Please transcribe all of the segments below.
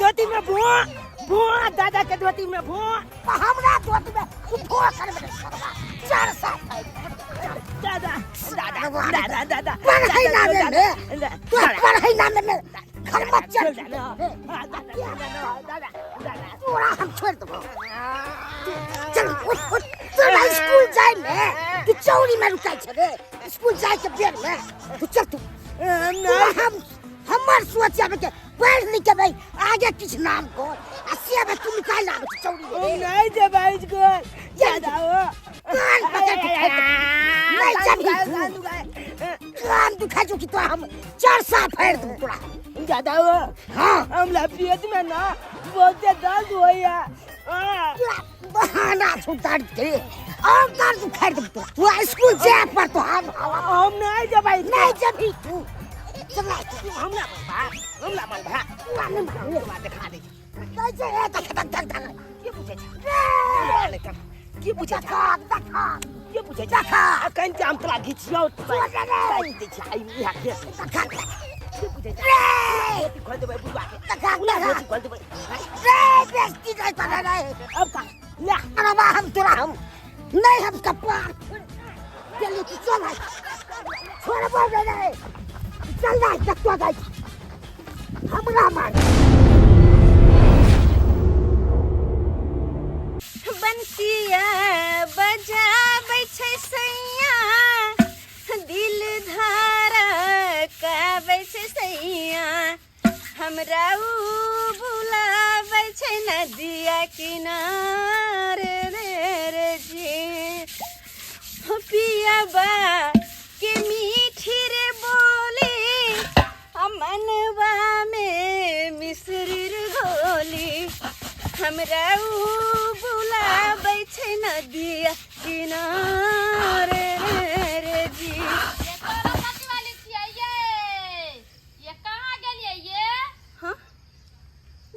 धोती में भो दादा के धोती में भो हमरा धोती में भो कर में चार साथ दादा पढ़ाई ना में तू पढ़ाई ना में घर मत चल दादा पूरा हम छोड़ दो चल उठ चल स्कूल जाए में तू चौरी में रुकाई छे स्कूल जाए के बेर में तू चल तू हमर सोचा के पढ़ लिख के भाई आगे किछ नाम को असिया में तू निकाल ना चौरी में नहीं जे भाई को ज्यादा हो नहीं जब कान दुखा जो कि तो हम चार साल फेर दूं तोरा ज्यादा हो हां हमला पेट में ना बहुते दर्द होया बहाना छुटाड़ के और दर्द उखाड़ दूं तोरा तू स्कूल जा पर तो हम नहीं जे भाई नहीं जब तू चला हमला मन भा दिखा दे कैसे है तक ये पूछे ये पूछे ये पूछे कहीं जाम तला घिचियो ताई दे आई मिया के ये पूछे खोल दे भाई बुआ के खोल दे भाई बेस्ती नहीं पड़ा नहीं अब का ले अरे हम तोरा हम नहीं हम कपड़ा चल तू चल छोड़ बोल नहीं चल ना तक तो गई हमरा मान बंसिया बजाबै छै सैया दिल धड़काबै छै सैया हमरा उ बुलाबै छै नदिया किनारे रे जी पियाबा के मीठी रे बोली मनवा में मिश्री घोली हमरा उ बुलाबै छै नदिया किनारे रे जी ये कौन बाती वाली छियै ये कहाँ गेलियै ये हां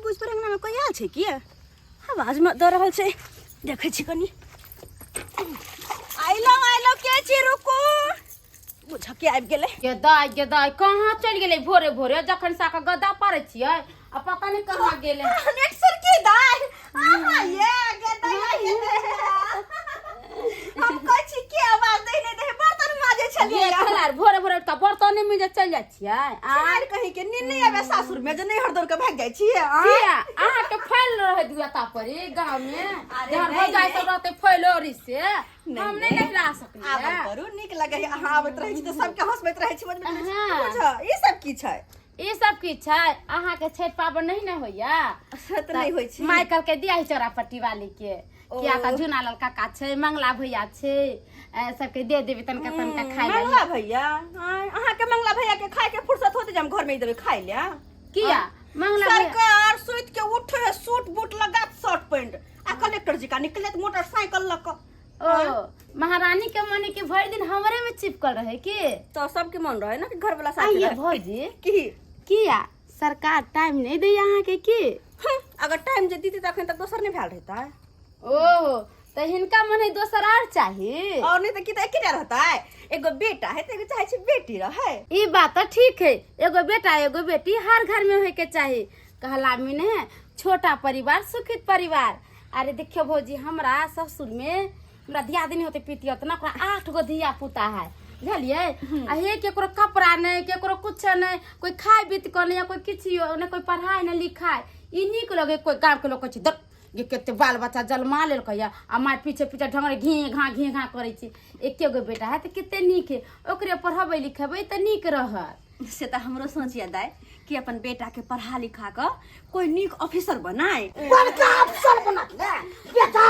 बुझ पर अंगना में कोई आल छै की आवाज में द रहल छै देखै छी कनी आइलो के छी रुकू बुझा के आबि गेलै के दाई कहाँ चलि गेलै भोरे भोरे जखन सा के गद्दा पारे छियै आ पता नहीं कहाँ गेलै नेट सर की दाई आहा ये गद्दा ये हम कहै छी के आवाज दै नै दे बर्तन माजे छलियै ये खलार भोरे भोरे त बर्तन में जे चल जाइ छियै आर कहीं के नींद नहीं आवे सासुर में जे नहीं हरदौर के भाग जाइ छियै किया अहाँ के फैल रहे दुआता पर गांव में जहर हो जाय सब रहते फैलोरी से हम नहीं निकला सकली आब करू नीक लगे अहाँ आवत रहै छी त सबके हंसबैत रहै छी बुझ ई सब की छै ई सब की छै अहाँ के छठ पाबन नहीं न होइया सत नहीं होई छै माइकल के दिया चौरापट्टी वाली के किया का झुना लाल काका छै मंगला भैया छै सबके दे देबे तनका खाइ मंगला भैया अहाँ के मंगला भैया के खाए के फुर्सत होते जे हम घर में ही देबे खाइ ले किया मंगला सरकार सुइत के उठे सूट बूट लगा शर्ट पैंट आ कलेक्टर जी का निकले मोटरसाइकिल लक ओ महारानी के माने के भर दिन हमरे में चिपकल रहे की तो सबके मन रहे ना कि घर वाला साथ ये भौजी की किया सरकार टाइम नहीं दे यहाँ के की अगर टाइम जे दीती तखन तक दोसर नहीं भेल रहता है ओहो तो हिनका मने दोसर और चाहिए और नहीं तो की एके रहता है एगो बेटा है तो एगो चाहे छी बेटी रहे ई बात तो ठीक है एगो बेटा एगो बेटी हर घर में होए के चाहिए कहला में ने छोटा परिवार सुखित परिवार अरे देखियो भौजी हमरा ससुर में हमरा दियादनी होते पीती होते ना 8 गो धिया पुता है बुझलिए आ हे केकरो कपड़ा नहीं केकरो कुछ नहीं कोई खाए बीत को नहीं कोई किछियो नहीं कोई पढ़ाई नहीं लिखाई ई निक लगे कोई गांव के लोग कहै छै ये केते बाल बच्चा जलमा लेल कहया आ मार पीछे पीछे ढंगरे घी घा करे छी एके गो बेटा है त केते निक है ओकरे पढ़ाबै लिखेबै त निक रहत से तो हमरो सोचिया दाई कि अपन बेटा के पढ़ा लिखा कर कोई नीक ऑफिसर बनाए बड़का अफसर बनत ले बेटा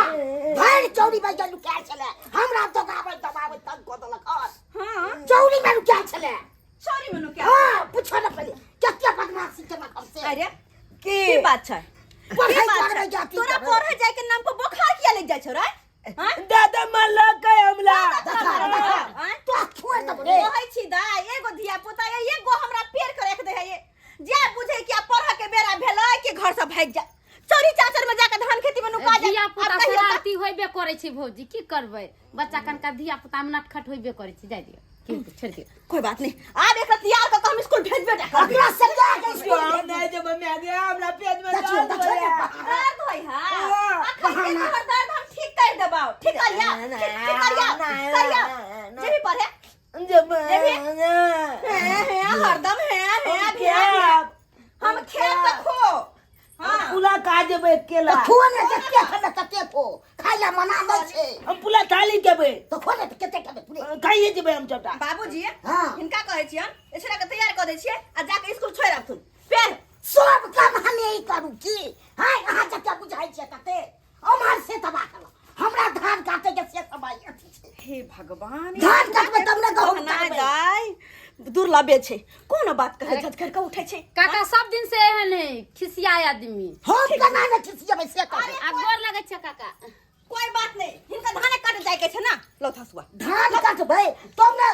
भाई चौड़ी भाई जनु क्या चले हमरा तो गाबै दबाबै तक को दलक हां चौड़ी में क्या चले चौड़ी में क्या हां पूछो ना पहले क्या बदमाशी के मतलब से अरे की बात छै पढ़ाई करबै जाती तोरा पढ़े जाय के नाम पर बुखार किया लग जाय छौ रे दादा मन लग हमला तो छोड़ दे कहै छी दाई एगो धिया पुता एगो हमरा पेड़ के रख दे है ये जे बुझे कि पढ़ा के बेरा भेलै कि घर से भाग जा चोरी चाचर में जाके धान खेती में नुका जा धिया पुता शरारती होइबे करे छी भौजी की करबै बच्चा कनका धिया पुता में नटखट होइबे करे छी जाय दियो छोड़ दियो कोई बात नहीं अब एक तैयार कर हम स्कूल भेजबे अगला संडे के स्कूल नहीं जब मैं आ गया हमरा पेट में छोड़ दर्द हो रहा है। दर्द होई हां अखन के तोहर दर्द हम ठीक कर देबाओ ठीक करिया ठीक करिया जेबी पर है जब है हरदम है ध्यान हम खेत तक खो हां पुला का जेबे केला तो खोने के के खाना तते को खाइला मना दे छे हम पुला थाली केबे तो खोने के केते केते पूरे खाइए जेबे हम छोटा बाबूजी हां इनका कहै छियन एछरा के तैयार कर दै छियै आ जाके स्कूल छोड़ आथुन फेर सब काम हम ही करू की हां अहाँ जते बुझाइ छे तते अमार से तबा कलो हमरा धान काटे के से समय अथी छे हे भगवान धान काटबे तब ने गहूं ना काटबे जाय दुर्लभे छै कोन बात कहै झटकर के उठै छै काका सब दिन से एहन है खिसियाए आदमी हम केना ने खिसियबे से करे आ गोर लगे छै काका कोई बात नहीं हिनका धाने काटे जाय के छै ना लौथासुआ धान काटबे तब ने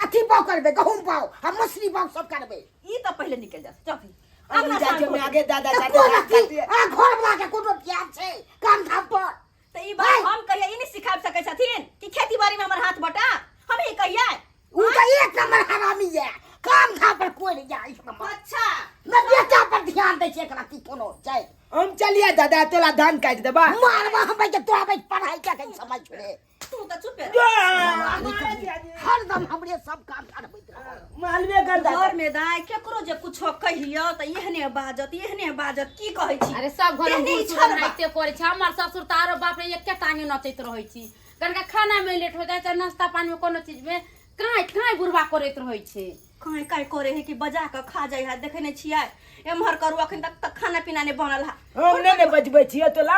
अथी पाव करबे गहूं पाव हम मछली पाव सब करबे ई तो पहले निकल जा चौकी हम जाके मैं आगे दादा तो दादा कोन अथी आ घर बना के कोनो प्यार छे काम धाम पर तो ई बात हम कहिया ई नहीं सिखा सकै छथिन कि खेती बाड़ी में हमर हाथ बटा हम ही कहिया उ तो एक नंबर हरामी है काम धाम पर कोई नहीं जाए इस नंबर अच्छा मैं बेटा पर ध्यान दे छे एकरा की कोनो जाए हम चलिए दादा तोला धान काट देबा मारवा हम के तोरा भाई पढ़ाई के कहीं समझ छोड़े तू तो चुप रह हरदम हमरे सब काम करबैत रह मालवे कर दादा घर में दाय केकरो जे कुछो कहियो त एहने बाजत की कहै छी अरे सब घर में एहने बूढ़ छल बा। नाचते करे छै हमर ससुर तारो बाप रे एके टांगे नचैत रहै छी कनका खाना में लेट हो जाय छै नाश्ता पानी में कोनो चीज में काई बुढ़वा करैत रहै छै काई करे है कि बजा के खा जाय है देखे नै छियै एमहर करू अखन तक खाना पीना नै बनल है हम ने बचबै छियै तोला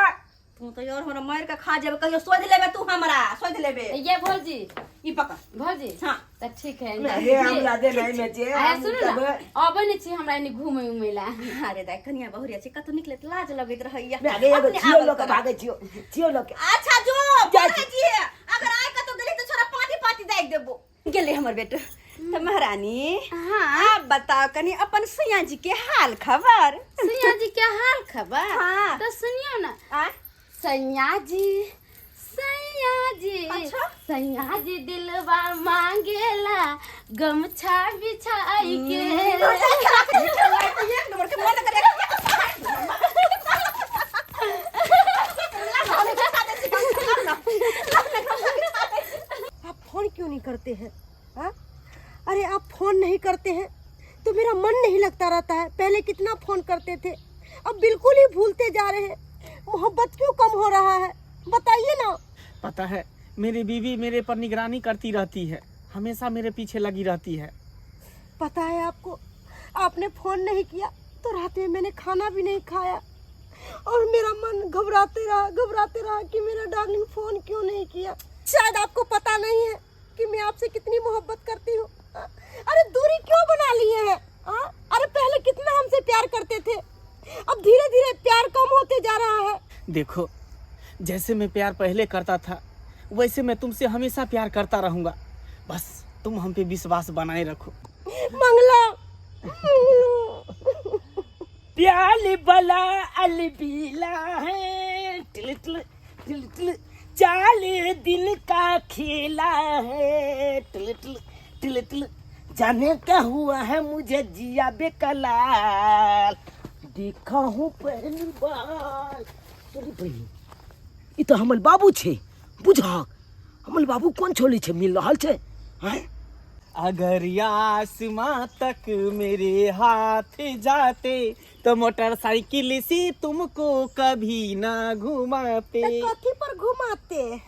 तू तो यार हमरा मार के खा जेबे कहियो सोध लेबे तू हमरा सोध लेबे ये भौजी ई पकड़ भौजी हां त ठीक है हे हमरा दे नहीं में जे आया सुन ना अब नै छी हमरा एनी घुमै उमेला अरे दाय कनिया बहुरिया छी कतौ निकले त लाज लगैत रहैया मैं आगे एगो छियो लोग भागे छियो लोग अच्छा जो पढ़े जी अगर आय कतौ गेली त छोरा पाटी पाटी दाइ देबो गेले हमर बेटा तो महारानी हां आप बताओ कनी अपन सैया जी के हाल खबर सैया जी के हाल खबर हाँ। तो सुनियो ना आ सैया जी अच्छा? सैया जी दिलवा मांगेला गमछा बिछाई के एक नंबर के मन करे आप फोन क्यों नहीं करते हैं हाँ? अरे आप फोन नहीं करते हैं तो मेरा मन नहीं लगता रहता है। पहले कितना फोन करते थे, अब बिल्कुल ही भूलते जा रहे हैं। मोहब्बत क्यों कम हो रहा है, बताइए ना। पता है मेरी बीवी मेरे पर निगरानी करती रहती है, हमेशा मेरे पीछे लगी रहती है। पता है आपको, आपने फोन नहीं किया तो रात में मैंने खाना भी नहीं खाया और मेरा मन घबराते रहा कि मेरा डार्लिंग फोन क्यों नहीं किया। शायद आपको पता नहीं है कि मैं आपसे कितनी मोहब्बत करती हूँ। अरे दूरी क्यों बना लिए हैं? अरे पहले कितना हमसे प्यार करते थे, अब धीरे धीरे प्यार कम होते जा रहा है। देखो, जैसे मैं प्यार पहले करता था वैसे मैं तुमसे हमेशा प्यार करता रहूंगा, बस तुम हम पे विश्वास बनाए रखो। मंगला प्याली बला अलबीला है, टिल टिल टिल टिल 40 दिन का खेला है, टिल टिल टिल टिल जाने क्या हुआ है मुझे जिया बेकलाल, देखा हूँ पहली बार। चली बहनी, ये तो हमर बाबू छे, बुझा हमर बाबू कौन छोली छे मिल रहा छे। हैं? अगर आसमां तक मेरे हाथ जाते तो मोटरसाइकिल से तुमको कभी ना घुमाते। कथी पर घुमाते?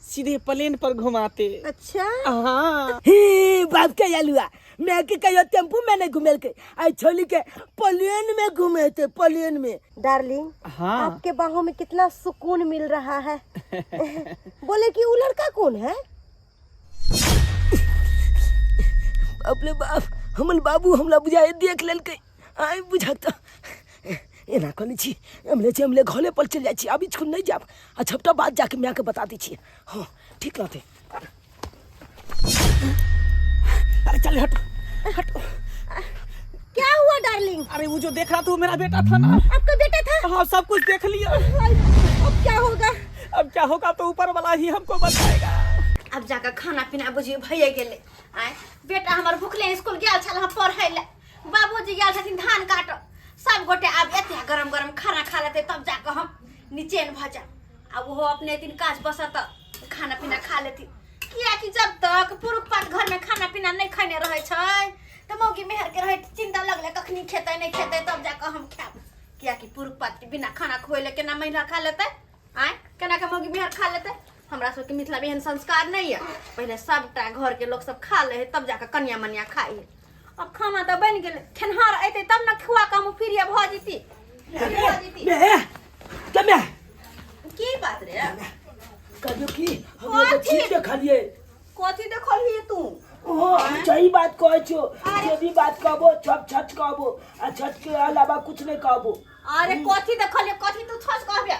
सीधे प्लेन पर घुमाते। अच्छा, हाँ। हे बाप के यालुआ, मैं के कहियो टेम्पू में नहीं घुमेल के, आई छोली के प्लेन में घूमे थे, प्लेन में। डार्लिंग, हाँ। आपके बाहों में कितना सुकून मिल रहा है। बोले कि वो लड़का कौन है? अपने बाप हमल बाबू हमला बुझाए देख लेल के आई बुझाता एना कनी छी हमले घरे पर चल जाय छी, अभी छुन नहीं जाब, आ छपटा बात जाके मैं के बता दी छी। हां ठीक रहते। अरे चल हट हट। क्या हुआ डार्लिंग? अरे वो जो देख रहा था वो मेरा बेटा था ना। आपका बेटा था? हाँ, सब कुछ देख लिया। अब क्या होगा? अब क्या होगा तो ऊपर वाला ही हमको बताएगा। अब जाकर खाना पीना बुझिए भइए गेले। आय बेटा हमर भूखले स्कूल गेल छल हम पढ़ै ले, बाबूजी गेल छथिन धान काट, सब गोटे अब एते गरम गरम खाना खा लेते तब जाकर हम नीचे न भजा अब वो अपने दिन काज बसत खाना पीना खा लेती किया कि जब तक पुरुष पात घर में खाना पीना नहीं खाने रहे छै तो मौगी मेहर के रहे चिंता लगले कखनी खेते नहीं खेते तब जाकर हम खाब किया कि पुरुष पात के बिना खाना खोले केना महिला खा लेते आय केना के मौगी मेहर खा लेते हमरा सबके मिथिला में एहन संस्कार नहीं है पहले सबटा घर के लोग सब खा ले तब जाकर कन्या मनिया खाई अब खाना तो बन गेले खेनहार अइते तब न खुआ के हम फिर भ जीती की बात रे कहियो की हम एगो चीज देखलिए कथी देखलिए तू ओ सही बात कहै छो जे भी बात कहबो सब सच कहबो आ सच के अलावा कुछ नहीं कहबो अरे कथी देखलिए कथी तू सच कहबे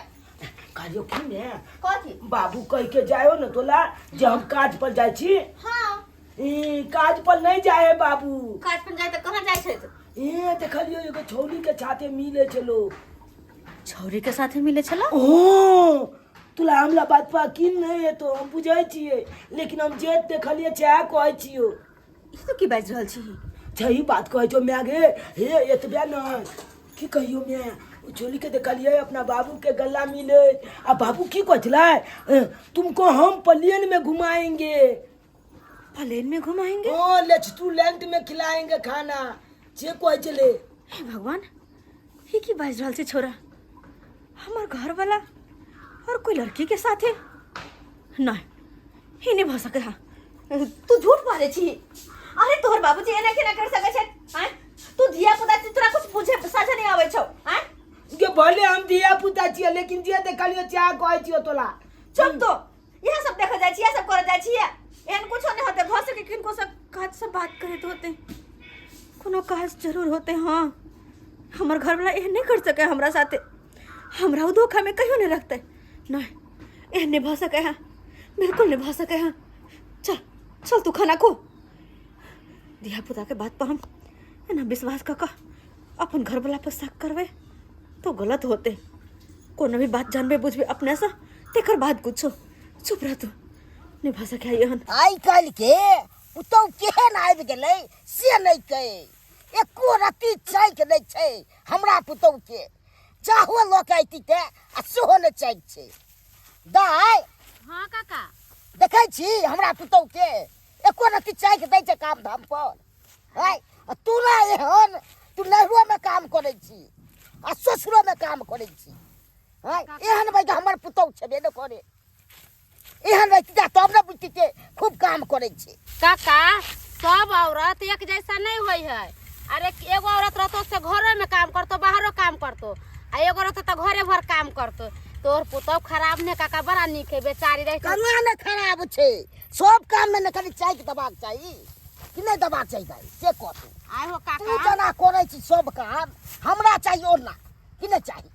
कहियो की ने कथी बाबू कह के जायो न तोला जे हम काज पर जाय छी हां काज पर नहीं जाए बाबू काज पर जाय त कहां जाय छै देखलियो एगो छौरी के साथे मिले छलो छौरी के साथे मिले छलो ओ तुला हमला बात पा की नहीं है तो हम बुझै छियै लेकिन हम जे देखलिए चाहे कहै छियो ई तो की बाज रहल छी सही बात कहै छो मैं गे हे एतबे न की कहियो मैं ओ छोरी के देखलिए अपना बाबू के गला मिले आ बाबू की कहले तुमको हम प्लेन में घुमाएंगे प्लेन में घुमाएंगे ओ रेस्टोरेंट में खिलाएंगे खाना जे कहै चले हे भगवान ही की बाज रहल छै छोरा हमर घर वाला और कोई लड़की के साथ है नहीं ही नहीं भ सके तू झूठ बोले छी अरे तोहर बाबूजी एना केना कर सके छै हैं तू धिया पुता छी तोरा कुछ बुझे साझा नहीं आवे छौ हैं के भले हम दिया पुता छियै लेकिन जे देखलियो चाह कहै छियो तोला चुप तो यह सब देख जाय छी यह सब कर जाय छी एहन कुछ नहीं होते भ सके किनको सब काज से बात करत होते कोनो काज जरूर होते हां हमर घर वाला एहन नहीं कर सके हमरा साथे हमरा उ धोखा में कहियो नहीं रखते नहीं एहन नहीं भ सके है बिल्कुल नहीं भ सके है चल चल तू खाना खो दिया पुता के बात पर हम ना विश्वास कर अपन घर वाला पर शक करवे तो गलत होते कोनो भी बात जानबे बुझबे अपने से तेकर बात कुछो चुप रह तू नहीं भ सके एहन आई काल के पुतौ केहन आबि गेलै से नहीं कहे एको रत्ती चाय के नहीं छै हमरा पुतौ के चाहो लोक आइती ते आ सेहो नहीं चाय छै दाय हाँ काका देखै छी हमरा पुतौ के एको रत्ती चाय के दै छै काम धाम पर हाय तोरा एहन तू नहरो में काम करै छी आ ससुरो में काम करै छी हाय एहन भाई हमर पुतौ छबे न करे एहन रहती तब न बुझती के खूब काम करे छी काका सब औरत एक जैसा नहीं होई है अरे एगो औरत रहतो से घरों में काम करतो बाहरों काम करतो आ एगो रहतो तो घरे भर काम करतो तोर पुतौ खराब ने काका बड़ा निक है बेचारी रह कना न खराब छै सब काम में न खाली चाय के दबाक चाहिए कि नहीं दबाक चाहिए भाई से कहतू आइ हो तू काका जना करे छी सब काम हमरा चाहिए ना कि नहीं चाहिए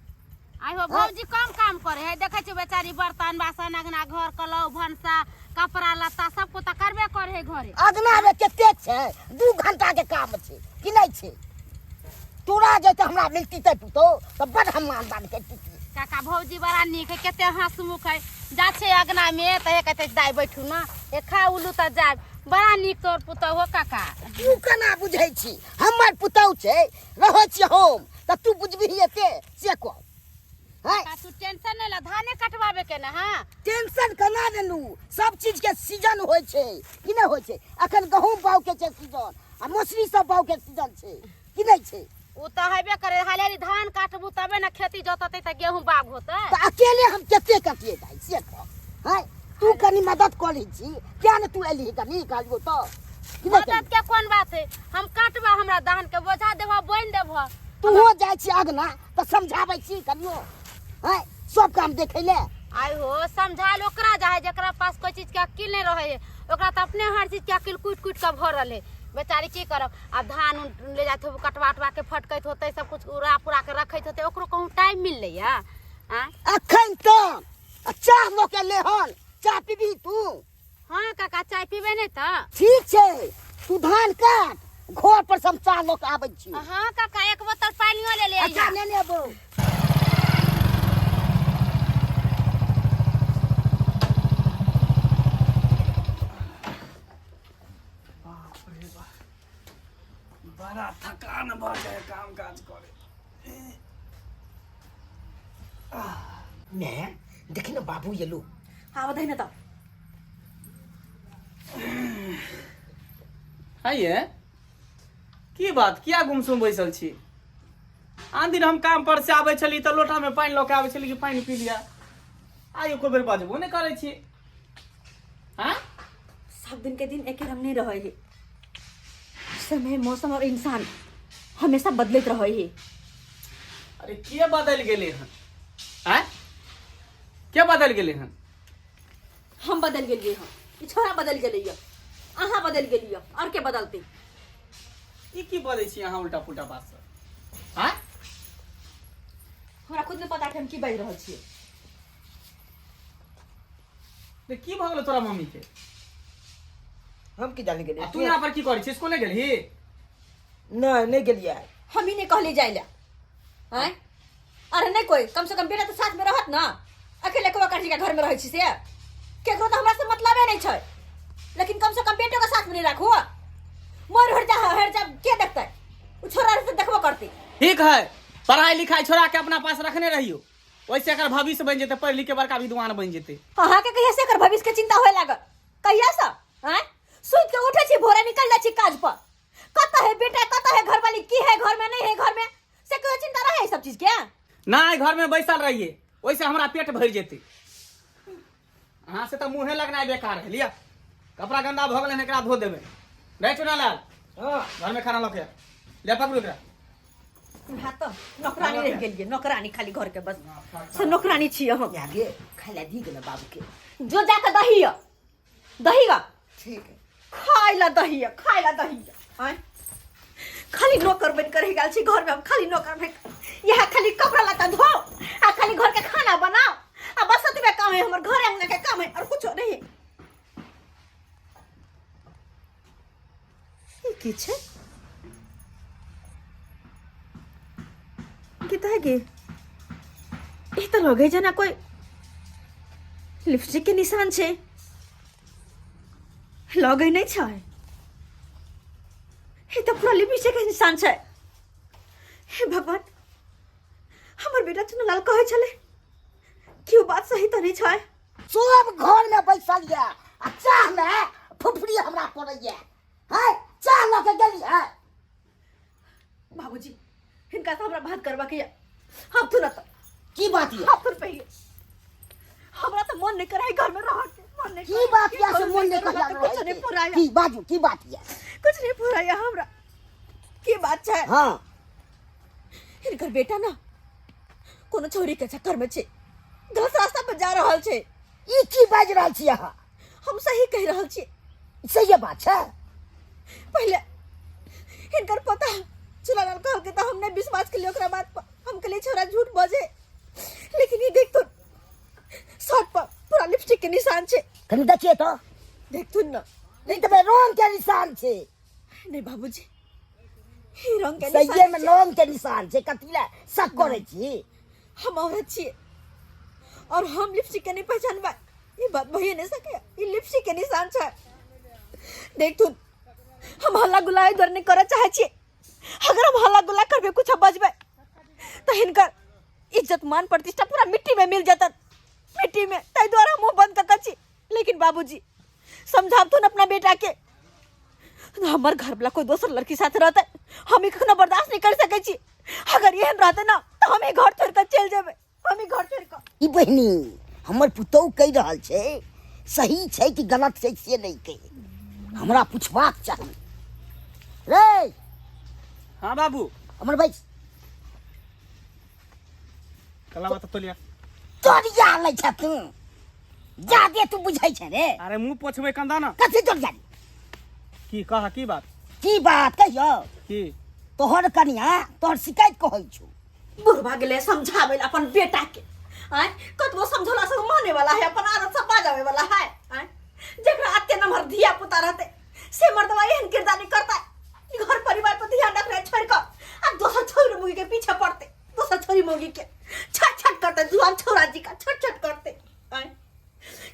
आइ हो भौजी कम काम करे है देखे छी बेचारी बर्तन बासन अगना घर कलौ भंसा कपड़ा लत्ता सब को तो करबे करे है घरे अगना में कते छै 2 घंटा के काम छै कि नहीं छै तोरा जे त हमरा मिलती त पुतो त बड़ हम मानदान करती काका भौजी बड़ा निक है केते हंसमुख है जा छे अगना में त हे कहते दाई बैठू ना ए खा उलू त जाय बड़ा निक तोर पुतौ हो काका तू केना बुझै छी हमर पुतौ छै रहै छी हम त तू बुझबिही एते से को हाय तू टेंशन नहीं ला धाने कटवाबे के ना हां टेंशन केना लेलू सब चीज के सीजन होय छै कि नहीं होय छै अखन गहूम बाउ के छै सीजन आ मौसरी सब बाउ के सीजन छै कि नहीं छै उ त हेबे करे हालेरी धान काटबू तबे ना खेती जोतते त गेहूं बाग होते त अकेले हम केते कटिए जाय से को हाय तू कनी मदद करै छी क्या न तू एली कनी काजो तो कि नहीं मदद के कोन बात है हम काटबा हमरा धान के बोझा देबा बोइन देबा तू हो जाय छी अगना त समझाबै छी कनियो हाय सब काम देखै ले आई हो समझाल ओकरा जाए जेकरा पास कोई चीज के अकिल नहीं रहे है ओकरा त अपने हर चीज के अकिल कुट कुट के भरल है बेचारी की करब अब धान ले जात हो कटवा के फटकैत होते सब कुछ उड़ा पुरा के रखैत होते ओकरो कहूं टाइम मिल ले आ अखन तो चाह मोके ले हन चाह पीबी तू हां काका चाय पीबे नहीं त ठीक छै तू धान काट घर पर सब चाह लोक आबै छी हां काका एक बोतल पानियो ले ले अच्छा ले लेबो बड़ा थकान भ जाए काम काज करे मैं देखी ना बाबू ये लो हाँ बताइए ना तो है ये की बात किया गुमसुम बैसल छी? आन दिन हम काम पर से आबै छली तऽ लोटा में पानी लऽ के आबै छली कि पानी पी लिया, आइ एको बेर बाजबो नहीं करै छी। हाँ सब दिन के दिन एक रंग नहीं रहे है। समय मौसम और इंसान हमेशा बदलते रहे है। अरे के बदल गेले हन? हैं के बदल गेले हन? हम बदल गेलिए हम, ई छोरा बदल गेलिए, अहाँ बदल गेलिए, और के बदलते? ई की बजै छी अहाँ उल्टा पुल्टा बात सब? हाँ हमरा खुद नहीं पता कि हम की बाजि रहल छियै। तो की भऽ गेलै तोरा मम्मी के? हम की जाने गेलिए? तू यहाँ पर की करै छी? इसको नहीं गेलही? नहीं गेलिए। हम ही नहीं कहली जाए ला, हैं? अरे नहीं कोई, कम से कम बेटा तो साथ में रहत ना। अकेले को काठी के घर में रहै छी से केकरो तो हमरा से मतलबे नहीं छै, लेकिन कम से कम बेटो के साथ में नहीं राखू। मोर हट जा के देखतै? उ छोरा से देखबो करती। ठीक है, पढ़ाई लिखाई छोड़ा के अपना पास रखने रहियो, वैसे अगर भविष्य बन जेते, पढ़ लिख के बड़का विद्वान बन जेते। अहाँ के कहिया से कर भविष्य के चिंता होए लागल? कहिया से? हैं? सुत के उठे छी, भोरे निकल जा छी काज पर। कत है बेटा, कत है घरवाली, की है घर में, नहीं है घर में, से कोई चिंता रहे सब चीज के? ना घर में बैसल रहिए, वैसे हमारा पेट भर जेते। अहाँ से तो मुँहे लगना बेकार है। लिया कपड़ा गंदा भऽ गेलै, एकरा धो देबै। रे चुनालाल, घर में खाना लऽ के ले, पकड़ू एकरा। हाँ तो नौकरानी रह गेलिए, नौकरानी खाली घर के बस से नौकरानी छिए हम। आगे खाला दी गेल बाबू के। जो जाके दही गा ठीक है, खाइला दही हैं? खाली नौकर बन कर रह गेल छी घर में हम, खाली नौकर बन। यहाँ खाली कपड़ा लत्ता धो आ खाली घर के खाना बनाओ आ बस अतबे काम है हमर, घर अंगना के काम है और कुछ नहीं। ई की छै? किता है गे? ई तो लगे जना कोई लिपस्टिक के निशान छे, लगे नहीं छै। ये तो पूरा लिपस्टिक के निशान छै। हे भगवान, हमर बेटा चुनलाल कहे छले क्यों बात सही तो नहीं छै। सब घर में बैसल ये आ चाह में फुफड़ी हमरा पड़ैया है। चाह लऽ के गेली है बाबूजी, इनका तो हमरा बात करवा के हम तो ना तो की बात ये? आप पहले हमरा तो मन नहीं करे घर में रह के, मन नहीं की बात ये? से मन नहीं कहिया कुछ नहीं पूरा की बाजू, की बात ये? कुछ नहीं पूरा हमरा की बात छै। हाँ इनकर बेटा ना कोनो छोरी के चक्कर में छे, गलत रास्ता पर जा रहल छे। ई की बाज रहल छी अहाँ? हम सही कह रहल छी। सही बात छै। पहले इनकर पता चुनालाल कहल के तो हमने विश्वास के लिए ओकरा बात पर हम के लिए छोरा झूठ बजे, लेकिन ये देख तो शर्ट पर पूरा लिपस्टिक के निशान छे। कनी देखिए तो, देख तू ना। नहीं तो रंग के निशान छे। नहीं बाबूजी, ही रंग के सही निशान में छे। रंग के निशान छे। कतिला शक करे छी? हम औरत छिए और हम लिपस्टिक के नहीं पहचानबा, ये बात भइए नहीं सके। ये लिपस्टिक के निशान छे। देख तू, हम हल्ला गुल्ला इधर नहीं करे चाहे छिए। अगर हम हल्ला गुल्ला करबे कुछ बजबे तो हिनकर इज्जत मान प्रतिष्ठा पूरा मिट्टी में मिल जाता, मिट्टी में। ताई द्वारा मुंह बंद कर छी। लेकिन बाबूजी समझाब तो अपना बेटा के, हमार घर वाला कोई दोसर लड़की साथ रहते हम कखनो बर्दाश्त नहीं कर सके छी। अगर एहन रहते ना तो हम घर छोड़ कर चल जेबे, हम घर छोड़ कर। ई बहिनी हमर पुतौह कहि रहल छै, सही छै कि गलत छै से नहीं कही, हमरा पूछबाक चाही। रे हाँ बाबू, हमर भाई कला बात तो लिया। तोरिया लै छ तू, जादे तू बुझै छै रे। अरे मुंह पोछबे कंदा ना। कथी तोरिया? की कहा की बात? की बात कहियो? की तोहर कनिया तोहर शिकायत कहै छौ। बुढ़वा गेले समझावे अपन बेटा के, आय कतबो समझौला से माने वाला है, अपन आदत से बाजावे वाला है। आय जेकरा आते नमहर धिया पुता रहते से मर्दवा एहन किरदारी करता है। घर परिवार पर ध्यान रख रहे छोड़ कर अब दोसर छोरी मुगी के पीछे पड़ते, दोसर छोरी मुगी के छट छट करते, जुआन छोरा जी का छट छट करते। आय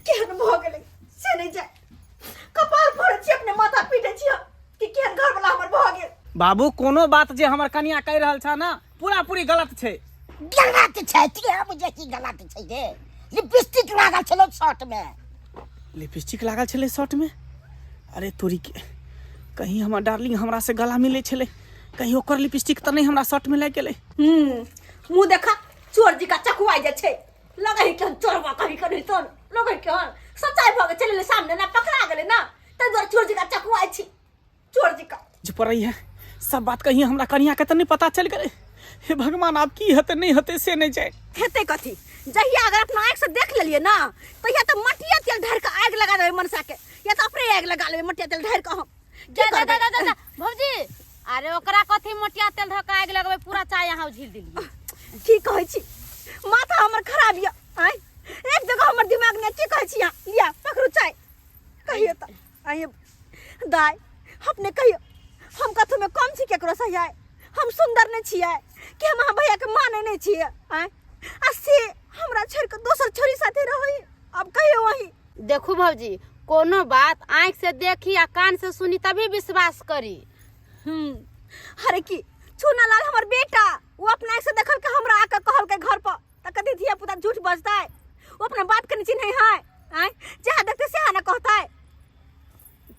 केहन भ गेले से नहीं जाए, कपार फोड़े छी, अपने माथा पीटे छी कि केहन घर वाला हमर भ गेल। बाबू कोनो बात जे हमर कनिया कह रहल छ ना पूरा पूरी गलत छै। गलत छै तिया बुझे की गलत छै रे लिपस्टिक लागल छलो शर्ट में लिपस्टिक लागल छले शर्ट में अरे तोरी के कहीं हमर डार्लिंग हमरा से गला मिले छले कहीं ओकर लिपस्टिक त नहीं हमरा शर्ट में लग गेले मुंह देखा चोर जी का चकुआ जे छै लगै के चोरवा कहीं कहीं तो लगै के सच्चाई भगे चले सामने ना पकड़ा गेले ना त जोर चोर जी का चकुआ छी चोर जी का जो पर रही है सब बात कहीं हमरा कनिया के त नहीं पता चल गए हे भगवान आप की हते नहीं हते से नहीं जाए हेते कथी जहिया अगर अपना आंख से देख लेलिए ना तहिया तो मटिया तेल ढार के आग लगा देबे मनसा के या तो अपने आग लगा लेबे मटिया तेल ढार के हम जा भौजी अरे ओकरा कथी मोटिया तेल धऽ के आगि लगबै पूरा चाय यहाँ उझिल दिलियै की कहै छी माथा हमर खराब या आय एक जगह हमर दिमाग ने की कहै छी लिया पकड़ू चाय कहियो त आय दाय अपने कहियो हम कथु में कम छी केकरो से आय हम सुंदर नहीं छियै कि हम भैया के माने नहीं छियै आय अस्सी हमरा छोड़ के दोसर छोरी साथे रहै अब कहियो वही देखू भौजी कोनो बात आँख से देखी आ कान से सुनी तभी विश्वास करी अरे की चूना लाल हमर बेटा वो अपना आँख से देखल के हमरा आके कहल के घर पर त कथी धिया पुता झूठ बजता है वो अपना बात के नहीं चिन्है है आय जहाँ देखते से ना कहता है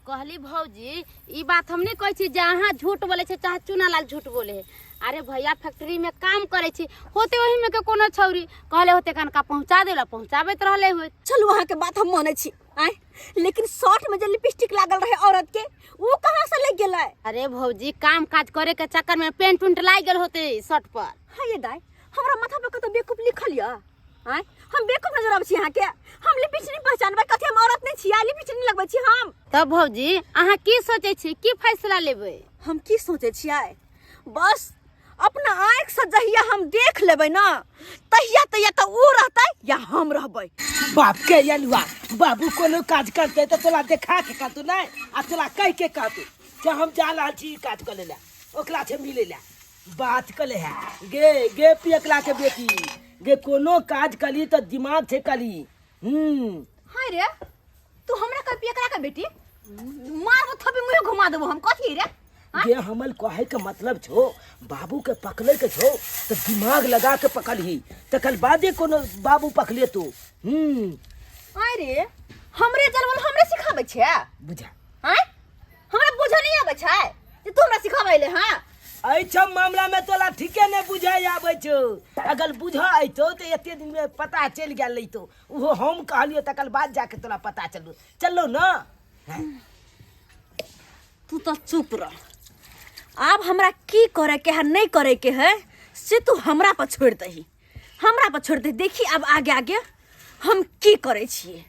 कहली भौजी ई बात हम नहीं कहै छी जहाँ झूठ बोले छे चाहे चूना लाल झूठ बोले है अरे भैया फैक्ट्री में काम करे छी होते वही में के कोनो छौरी कहले होते कनका पहुंचा देला पहुंचाबेत रहले होय चल वहाँ के बात हम माने छी आय लेकिन शर्ट में जो लिपस्टिक लागल रहे औरत के वो कहाँ से लग गेलै अरे भौजी काम काज करे के चक्कर में पेंट उंट लाग गेल होते शर्ट पर हाँ ये दाई हमरा माथा पे कतो बेवकूफ लिखल या आय हम बेवकूफ नजर आबै छी यहाँ के हम लिपस्टिक नहीं पहचानबै कथी हम औरत नहीं छियै लिपस्टिक नहीं लगबै छी हम तब भौजी अहाँ की सोचे छी की फैसला लेबै हम की सोचे छियै बस अपना आँख से जहिया हम देख लेबै ना तहिया तहिया तो वो रहतै या हम रहबै बाप के यलुआ बाबू कोनो काज करते तो तोला देखा के कहतू नहीं आ तोला कह के कहतू कि हम जा रहल छी काज कर ले ओकरा से मिले ले बात कले है गे पियकला के बेटी गे कोनो काज कली तो दिमाग से कली हाय रे तू हमरा कह पियकरा के बेटी मारबो थपी मुंह घुमा देबो हम कथी रे गे हमल कहे के मतलब छो बाबू के पकड़े के छो तो दिमाग लगा के पकड़ही तकर बादे कोनो बाबू पकड़े तो आय रे हमरे जलवल हमरे सिखाबै छै बुझा हैं हमरा बुझ नहीं आबै छै जे तू हमरा सिखाबै ले हां ऐ सब मामला में तोला ठीके ने बुझाई आबै छो अगर बुझा आइतो तो एते दिन में पता चल गेल रहितो ओहो हम कहलियो तकर बाद जाके तोला पता चलो ना तू तो चुप रह अब हमरा की करे के है नहीं करे के है से तू हमरा पर छोड़ दही हमरा पर छोड़ दे देखी अब आगे आगे हम की करे छिए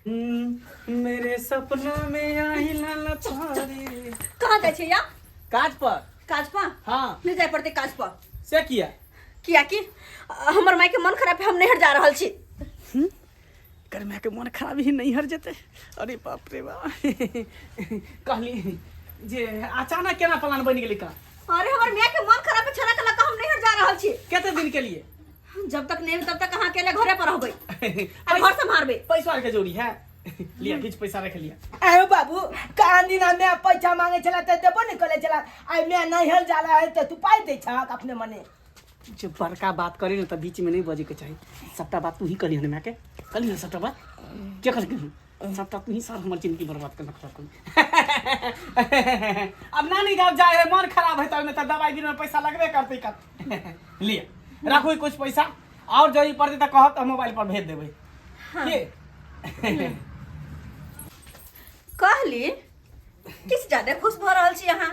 मेरे सपना में आई लाला पारी कहाँ जाए छिए या काज पर हाँ ले जाए पड़ते काज पर से किया कि हमर माई के मन खराब है हम नहीं हट जा रहल छी कर मैं के मन खराब ही नहीं हर जते अरे बाप रे बाप कहली जे अचानक केना प्लान बन गेली का अरे हमर माई के मन खराब है छला के लका हम नहीं हट जा रहल छी केते दिन के लिए जब तक नहीं तब तक कहां अकेले घरे पर रहबै आ घर संभालबै पैसा के जोड़ी है लिया किछ पैसा रख लिया अरे बाबू कहां दिन मैं पैसा मांगे चला त देबो नहीं करे चला आई मैं नहीं हल जाला है तो तू पाई दे छा अपने मने जो बड़का बात करे ना तो बीच में नहीं बजे के चाहिए सबटा बात तू ही करी मैं के कली सबटा बात क्या कर सबटा तू ही सारा हमर जिंदगी बर्बाद करना खराब कर अब ना नहीं जब जाए मन खराब है तो दवाई दिन में पैसा लगबे करते कर लिया रखो कुछ पैसा और जरूरी पड़ते तो कहो तो मोबाइल पर भेज देबै के कहली किस ज्यादा खुश भ रहल छी अहाँ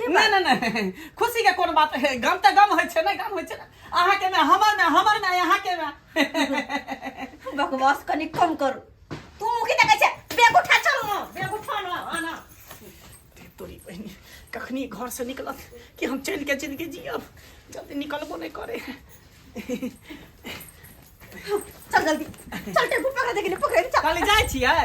नहीं खुशी के कोन बात है गम त गम होय छै ना गम होय छै ना अहाँ के में हमर में अहाँ के में बकवास कनी कम करू तू की देखे छै बैग उठा चलो बैग उठा ना आना तोरी बहनी कखनी घर से निकलत कि हम चल के जिंदगी जियब जल्दी निकलबो नहीं करे चल जल्दी चल टेम्पू पकड़ दे के पकड़ चल खाली जाय छियै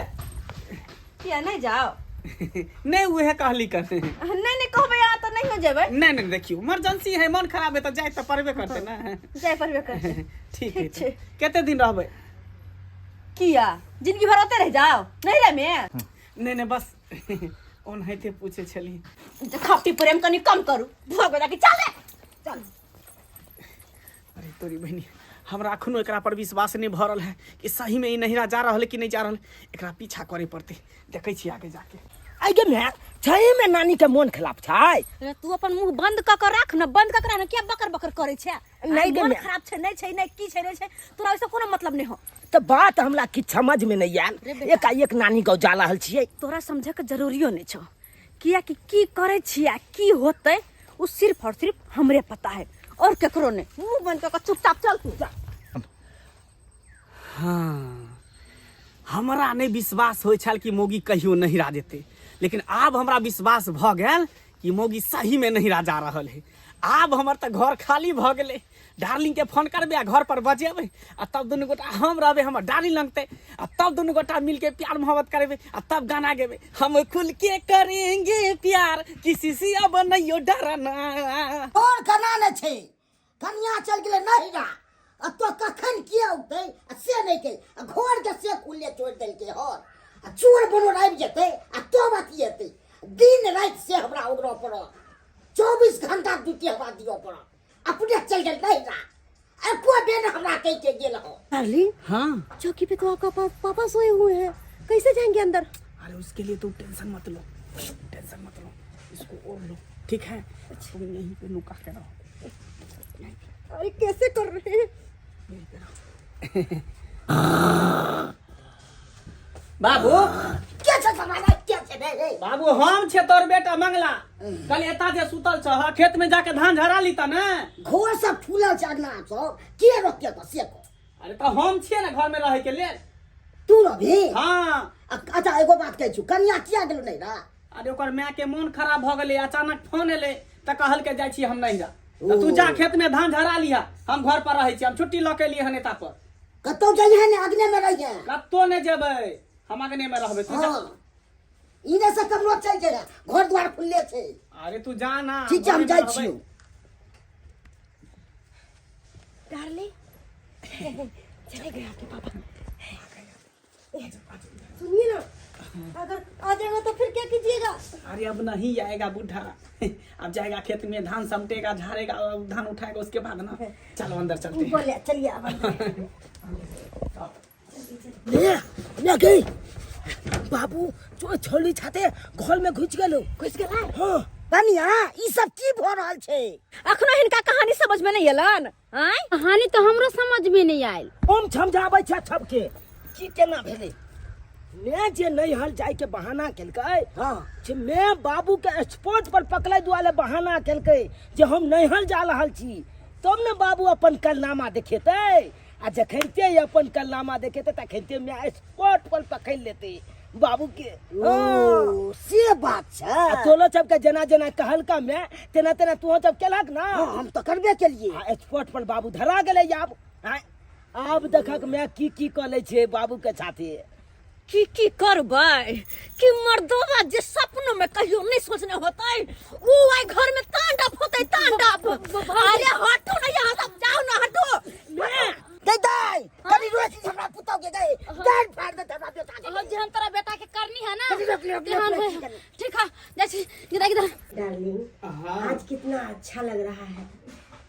किया नहीं जाओ नहीं उहे कहली कर नहीं कहबे आ तो नहीं हो जेबै नहीं देखियो इमरजेंसी है मन खराब है तो जाय तो परबे करते ना जाय परबे करते ठीक है केते दिन रहबै किया जिंदगी भर ओते रह जाओ नहीं रह में नहीं बस ओनहिते पूछे छली खपटी प्रेम कनी कम करू भोग जाके चल चल अरे तोरी बहनी हमरा अखनो एकरा पर विश्वास नहीं भरल है कि सही में ई नहिरा जा रहल कि नहीं जा रहल। एकरा पीछा करे पड़ते, देखै छी आगे जाके। आगे में छई में नानी के मन खिलाफ छै। अरे तू अपन मुंह बंद क के राख न, बंद क के राख, क्या बकर बकर करे छे? नहीं गे मन मैं- खराब छे, नहीं छे, नहीं की छे, नहीं छे, तोरा ऐसा कोनो मतलब नहीं हो। तो बात हमरा किछ समझ में नहीं आयल। एकाएक नानी गाँव जा रहल छियै। तोरा समझे के जरूरियो नहीं छो, किया कि की करे छिया, की होते उ सिर्फ और सिर्फ हमरे पता है और केकरो नहीं। मुंह बंद क के चुपचाप चल तू जा। हाँ, हमरा नहीं विश्वास होइ छल कि मौगी कहियो नहिरा जेतै, लेकिन आब हमरा विश्वास भ गेल कि मौगी सही में नहिरा जा रहल है। आब हमर त घर खाली भ गेलै। डार्लिंग के फोन करबे आ घर पर बजेबै आ तब दुनू गोटा हम रहबै, हमर डार्लिंग लगतै आ तब दुनू गोटा मिलके प्यार मोहब्बत करबै आ तब गाना गेबै, हम खुल के करेंगे प्यार किसी से अब नहीं डरना। और कना न छै, कन्या चल गेले नहिरा, आ तो कखन किया उठै आ से नहीं के घर के से खुले छोड़ देल के और आ चोर बनो आबि जेतै आ तो बतियेतै। दिन रात से हमरा ओकरा पर 24 घंटा ड्यूटी हवा दियो पर अपने चल गेल नहिरा। एको दिन हमरा कह के गेल हो। डार्लिंग, हाँ, चौकी पे तो आपका पापा सोए हुए हैं, कैसे जाएंगे अंदर? अरे उसके लिए तो टेंशन मत लो, टेंशन मत लो, इसको और लो, ठीक है? तुम यहीं पे लुका के रहो। अरे कैसे कर रहे हैं? बाबू, के छ समाना के छ रे? बाबू हम छे तोर बेटा मंगला, कल एता जे सुतल छ खेत में जाके धान झरा लीता ना। घर सब फूलल छ अगना सब के रोके तो से को। अरे तो हम छिए ना घर में रहे के लिए। तू रभी? हाँ, अच्छा एगो बात कह छु, कन्या किया गेल नहिरा? अरे ओकर माँ के मन खराब भ गेलै, अचानक फोन एले त कहल के जाय छी हम नहीं जा। तो तू जा खेत में धान झरा लिया, हम घर पर रहे छी, हम छुट्टी ल के लिए हन एता पर। कतौ जइहे ने अगने में रहिए। कत्तो नहीं जेबै, हम अगने में रहबै, तू जा। हां इने से कमरो चल जाए, घर द्वार खुले छे। अरे तू जा ना, ठीक है हम जाय छी। डार्लिंग, चले गए आपके पापा। सुनिए ना, अगर आ जाएगा तो फिर क्या कीजिएगा? अरे अब नहीं आएगा बूढ़ा, अब जाएगा खेत में धान समटेगा, झाड़ेगा और धान उठाएगा, उसके बाद ना चलो अंदर चलते हैं। बोले चलिए अब अंदर। ले गई बाबू जो छोली छाते घर में घुस गेलो। घुस गेला? हाँ, कन्या ई सब की भ रहल छे? अखनो हिनका कहानी समझ में नहीं एलन। आय कहानी तो हमरो समझ में नहीं आयल। हम समझाबै छ सबके की केना भेलै। मैं जे नहीं हल जाय के बहाना केलकै, हां जे मैं बाबू के स्पॉट पर पकड़े दुआरे बहाना केलकै जे हम नहीं हल जा रहल छी, तब ने बाबू अपन कलनामा देखेतै। आ जखनते अपन कलनामा देखेतै तखनते मैं स्पॉट पर पकड़ लेते बाबू के। ओ से बात छ। आ तोलो सबके जना जना कहलका मैं तेना तेना तू सब केलक ना। हां हम तो करबे केलिए। आ स्पॉट पर बाबू धरा गेलै। आब देखक मैं की कले छे बाबू के साथे। की करबै कि मर्दवा जे सपनों में कहियो नहीं सोचने होतै वो आई घर में तांडव होतै, तांडव। अरे हटो ना यहाँ सब, जाओ ना हटो। दे कभी रोटी हमरा पुतौ के गए डाल फाड़ दे हमरा बेटा के। और जेहन तोरा बेटा के करनी है ना, कभी रोक ले तेहन होय। ठीक है, जैसे गिरा गिरा। डार्लिंग, आज कितना अच्छा लग रहा है।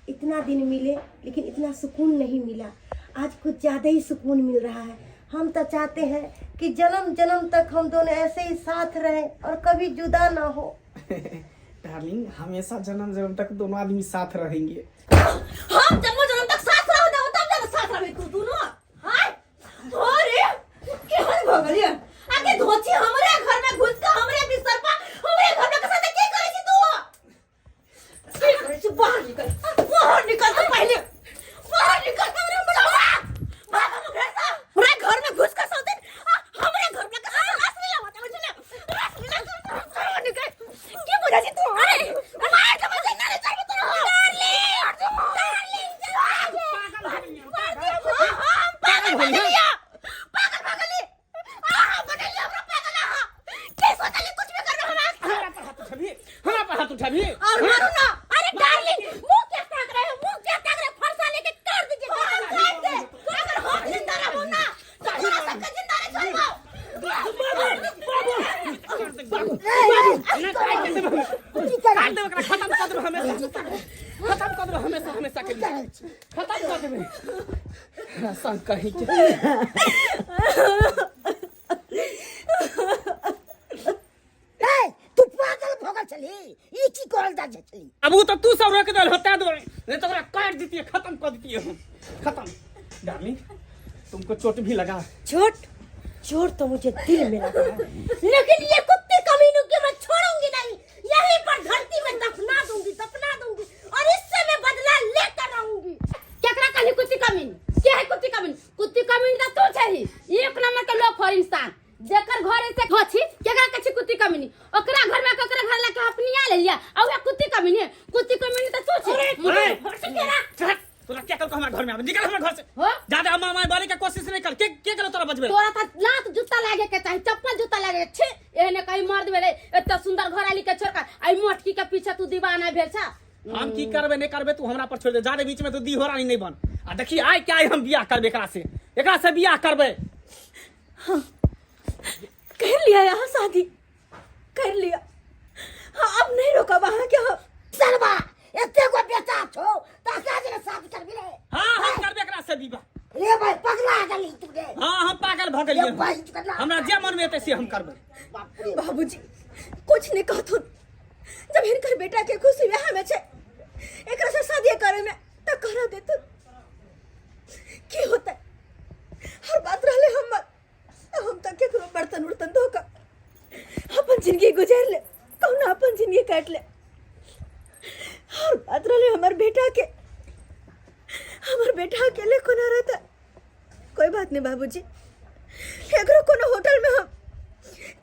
इतना दिन मिले लेकिन इतना सुकून नहीं मिला। आज कुछ ज्यादा ही सुकून मिल रहा है। हम तो चाहते हैं कि जन्म जन्म तक हम दोनों ऐसे ही साथ रहें और कभी जुदा ना हो। डार्लिंग, हमेशा जन्म जन्म तक दोनों आदमी साथ रहेंगे। हम जन्म जन्म तक साथ रहो ना, तब जब साथ रहे तू दोनों। हाय अरे केहन भ गेलिए? आके धोती हमरे घर में घुस के हमरे बिस्तर पर हमरे घर में कसम से की करे छी तू? की करे छी? बाहर निकल, बाहर निकल तो पहले, बाहर निकल। हमरे बड़ा भाग हम घर से, हमरे घर में घुस के सोते हमरे घर में कसम से रास लीला होता मुझे रास लीला निकल। की बुझा छी तू? अरे मार के मत ना चल तू। डार्लिंग, डार्लिंग खत्म कर देबे राशन कहीं के ए तू पागल भोगल चली ई की करल जा चली अब वो तो तू सब रोक दल होता दो नहीं तो काट देती है, खत्म कर देती है हम खत्म। डार्लिंग तुमको चोट भी लगा? चोट तो मुझे दिल में लगा है, लेकिन ये कुत्ते कमीनों की मैं छोड़ूंगी नहीं, यहीं पर धरती में दफना दूंगी और इससे मैं बदला लेकर रहूंगी। केकरा कहली कुत्ती कमीन? के है कुत्ती कमीन? कुत्ती कमीन तो तू छही, एक नंबर के लोग फॉर इंसान जेकर घर से होछि केकरा कछि कुत्ती कमीनी, ओकरा घर में ककरा घर ला के अपनिया ले लिया और वे कुत्ती कमीनी है। कुत्ती कमीनी तो तू छही। तोरा क्या कर हमारे घर में निकल हमारे घर से हो ज्यादा हम हमारे बारे का कोशिश नहीं कर के करो तोरा बचबे तोरा था लात जूता लागे के चाही, चप्पल जूता लागे छी एने कहीं मर्द भेले एत सुंदर घर आली के छोड़ कर आई मोटकी के पीछे तू दीवाना भेल छा। हम की करबे नहीं करबे तू हमरा पर छोड़ दे, जादे बीच में तो दी हो रानी नहीं बन। आ देखी आय क्या हम बियाह करबे एकरा से बियाह करबे। हाँ कर लिया यहाँ शादी कर लिया। हाँ अब नहीं रोका वहाँ क्या सरवा एते को बेटा छो ताका जे शादी करबी रे। हां हम करबे एकरा से विवाह। रे भाई पगला गली तू रे। हां हम पागल भ गेलिए, भाई पगला हमरा जे मन में एते से हम करबे। बाप रे बाबूजी कुछ नहीं कहथुन, जब हिनकर बेटा के खुशी में हमें छे एकरा से शादी करे में त करा देतु की होता है? हर बात रहले हम तक केकरो बर्तन उर्तन धोका अपन जिंदगी गुजार ले, कौन अपन जिंदगी काट ले। हर बात रहले हमर बेटा अकेले कोना रहता। कोई बात नहीं बाबूजी, एकरो कोनो होटल में हम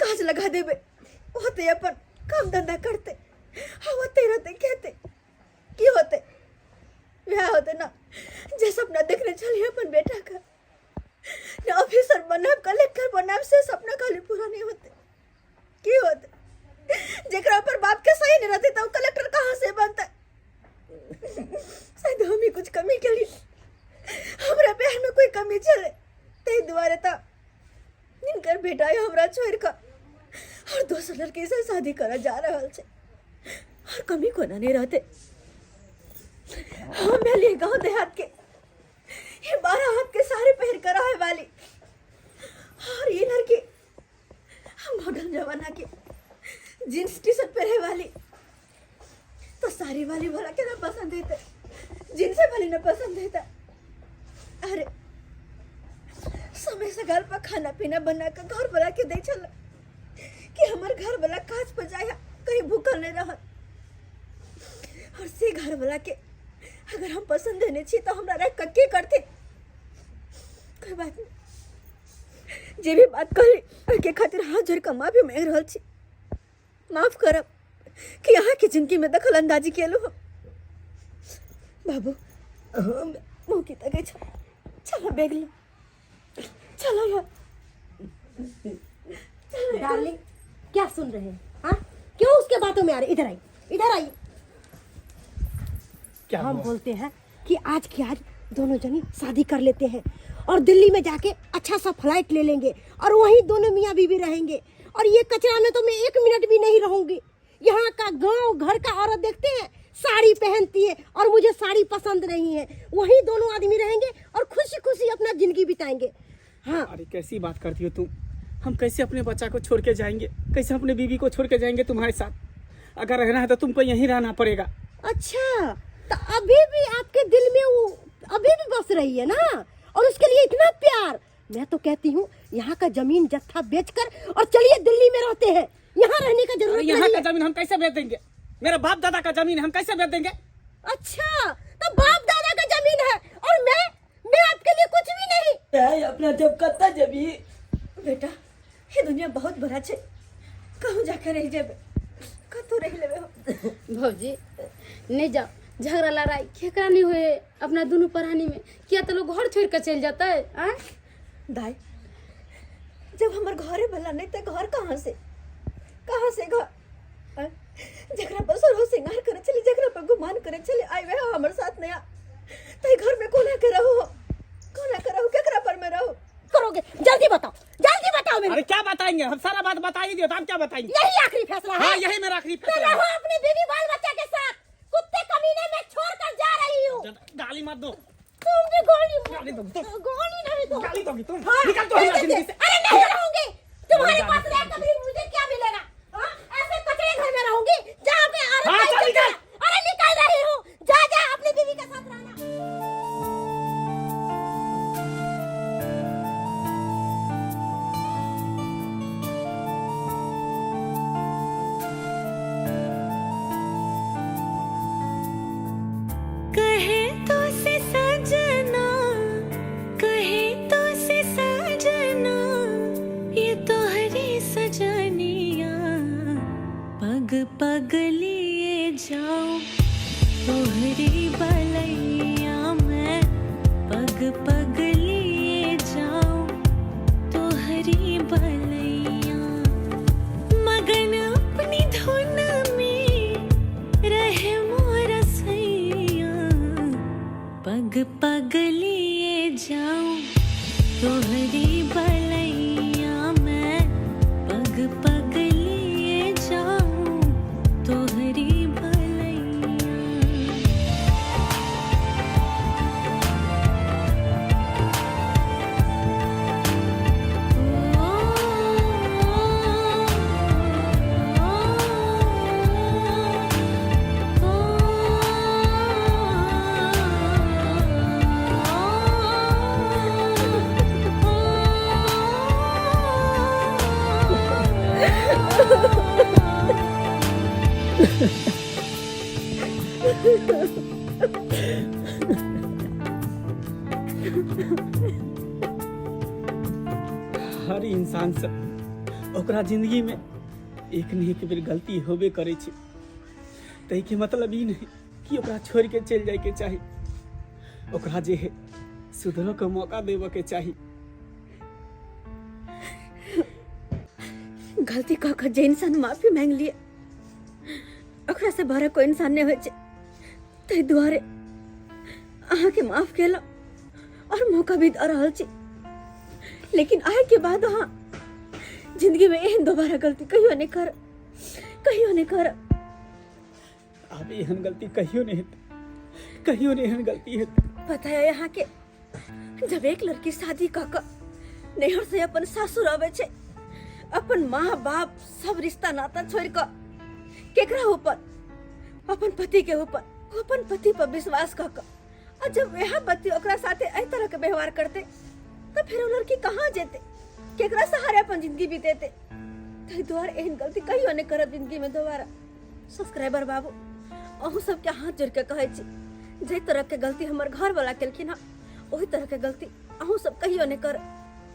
काज लगा देबे, होते अपन काम धंधा करते होते रहते कहते की होते ब्याह होते ना। जे सपना देखने चलिए अपन बेटा का ना ऑफिसर बनब कलेक्टर बनब से सपना खाली पूरा नहीं होते की होते। जेकरा ऊपर बाप के सही नहीं रहते तो कलेक्टर कहाँ से बनता? शायद हम ही कुछ कमी के लिए हमरा प्यार में कोई कमी चले ते दुआरे था इनकर बेटा है हमरा छोड़ कर और दूसर लड़के से शादी करा जा रहा है और कमी को ना नहीं रहते। हम लिए गांव देहात के ये 12 हाथ के सारे पहन कर आए वाली और ये लड़की मॉडर्न जमाना के जींस टी शर्ट पहने वाली तो साड़ी वाली वाला के ना पसंद है, जींस वाली ना पसंद है। अरे समय से घर पर खाना पीना बना कर घर बना के दे चल कि हमारे घर वाला काज बजाया कहीं भूखल नहीं रहा और से घर वाला के अगर हम पसंद देने छी तो हमरा रह कक्के करते। कोई बात नहीं, जे भी बात कहली के खातिर हाथ जोड़ के माफी मांग रहल छी, माफ करब कि यहाँ की जिंदगी में दखल अंदाजी केलू हो। बाबू मुँह की तक चलो बैग लो चलो यार। डार्लिंग क्या सुन रहे हैं? हाँ क्यों उसके बातों में आ रहे? इधर आइए। क्या हम हुआ? बोलते हैं कि आज की आज दोनों जनी शादी कर लेते हैं और दिल्ली में जाके अच्छा सा फ्लाइट ले लेंगे और वहीं दोनों मियाँ बीवी रहेंगे और ये कचरा में तो मैं 1 मिनट भी नहीं रहूंगी। यहाँ का गांव घर का औरत देखते हैं साड़ी पहनती है और मुझे साड़ी पसंद नहीं है, वहीं दोनों आदमी रहेंगे और खुशी खुशी अपना जिंदगी बिताएंगे। हाँ अरे कैसी बात करती हो तुम? हम कैसे अपने बच्चा को छोड़ के जाएंगे, कैसे अपने बीवी को छोड़ के जाएंगे तुम्हारे साथ? अगर रहना है तो तुमको यहीं रहना पड़ेगा। अच्छा तो अभी भी आपके दिल में वो अभी भी बस रही है ना और उसके लिए इतना प्यार। मैं तो कहती हूँ यहाँ का जमीन जत्था बेचकर और चलिए दिल्ली में रहते हैं, यहाँ रहने का जरूरत यहाँ नहीं का है। जमीन हम कैसे बेच देंगे? मेरे बाप दादा का जमीन है, हम कैसे बेच देंगे? अच्छा तो बाप दादा का जमीन है और मैं आपके लिए कुछ भी नहीं। अपना जब कत्ता जबी बेटा ये दुनिया बहुत बड़ा छे, कहूँ जाकर रह जाबे कतो रह लेबे हो। भौजी नहीं जाओ, झगड़ा लड़ाई केकरा नहीं हुए अपना दोनों परानी में, क्या तो लोग घर छोड़ कर चल जाता है। दाई जब हमार घरे भला नहीं तो घर कहाँ से घर जगरा पर सरो सिंगार करे चली, जगरा पर गुमान करे चली आए वे हमर साथ नया तई घर में कोना के रहो केकरा पर में रहो करोगे? जल्दी बताओ मेरे। अरे क्या बताएंगे? हम सारा बात बता ही दियो, तो हम क्या बताएंगे? यही आखिरी फैसला है? हाँ यही मेरा आखिरी मैं फैसला है। रहो अपनी बीवी बाल बच्चा के साथ, कुत्ते कमीने में छोड़ कर जा रही हूँ। गाली मत दो, तुम भी गाली गाली दो तुम, गाली नहीं दो। गाली दोगी तुम, हाँ, निकल तो यहाँ जिंदगी से। अरे नहीं रहूंगी, तुम्हारे पास रहकर भी मुझे क्या मिलेगा? हाँ? ऐसे कचरे घर में रहूंगी जहाँ पे हाँ, चल निकल। अरे निकल रही हूँ, जा जा अपनी बीवी के साथ रहना। कहे तो से सजना, कहे तो से सजना, ये तोहरी सजनिया, पग पग लिए जाऊं तोहरी बलैया, मैं पग पग लिए जाऊं तोहरी बलैया, मगन अपनी धुन में रहे मोर सैया, पग पग लिए जाऊं तोहरी बलैया, मैं पग पग लिए जाऊं तोहरी बलैया। हर इंसान से ओकरा जिंदगी में एक न एक बेर गलती होबे करे छे, तै के मतलब ई नहीं कि ओकरा छोड़ के चल जाए के चाही, ओकरा जे है सुधरो के मौका देवे के चाही। गलती कह कर जे इंसान माफी मांग लिए, ओकरा से बड़ा कोई इंसान नहीं होय छै, तै दुआरे अहाँ के माफ केला और मौका भी दे रहल छी, लेकिन आए के बाद अहाँ जिंदगी में एहन दोबारा गलती कहियो नहीं कर, कहियो नहीं कर। अब एहन गलती कहियो नहीं हेतै, कहियो नहीं एहन गलती हेतै। पता है यहाँ के जब एक लड़की शादी कऽ कऽ नैहर से अपन सासुर आवे छै, अपन माँ बाप सब रिश्ता नाता छोड़ कर केकरा ऊपर, अपन पति के ऊपर, अपन पति पर विश्वास कऽ कऽ, और जब वह पति ओकरा साथे एहि तरह के व्यवहार करते तो फिर वो लड़की कहाँ जेते, केकरा सहारे अपन जिंदगी बीतेते। ताहि दुआरे एहन गलती कहियो नहीं करब जिंदगी में दोबारा। सब्सक्राइबर बाबू, अहूँ सबके हाथ जोड़ के कहै छी, जे तरह के गलती हमर घर वाला केलखिन हँ, ओही तरह के गलती अहूँ सब कहियो नहीं कर,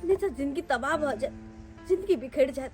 नहीं तो जिंदगी तबाह भ जाए, जिंदगी बिखर जाए।